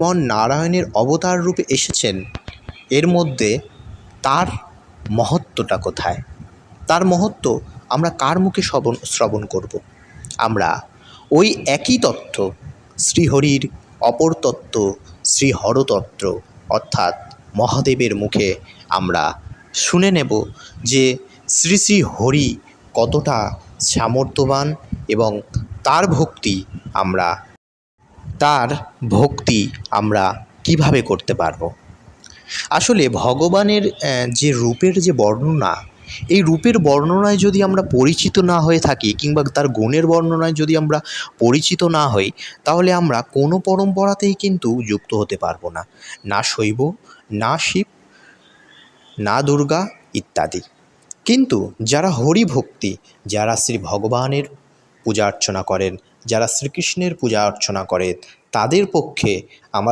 ভগবান নারায়ণের অবতার রূপে এসেছেন, এর মধ্যে তার মহত্ত্বটা কোথায়? তার মহত্ত্ব আমরা কার মুখে শ্রবণ করব? আমরা ওই একই তত্ত্ব শ্রীহরির অপর তত্ত্ব শ্রীহরতত্ত্ব অর্থাৎ মহাদেবের মুখে আমরা শুনে নেব যে শ্রী শ্রী হরি কতটা সামর্থ্যবান এবং তার ভক্তি আমরা কিভাবে করতে পারবো। আসলে ভগবানের যে রূপের যে বর্ণনা, এই রূপের বর্ণনায় যদি আমরা পরিচিত না হয়ে থাকি কিংবা তার গুণের বর্ণনায় যদি আমরা পরিচিত না হই, তাহলে আমরা কোনো পরম্পরাতেই কিন্তু যুক্ত হতে পারবো না, না শৈব, না শিব, না দুর্গা ইত্যাদি। কিন্তু যারা হরিভক্তি, যারা শ্রী ভগবানের পূজা অর্চনা করেন, যারা শ্রীকৃষ্ণের পূজা অর্চনা করেন, তাদের পক্ষে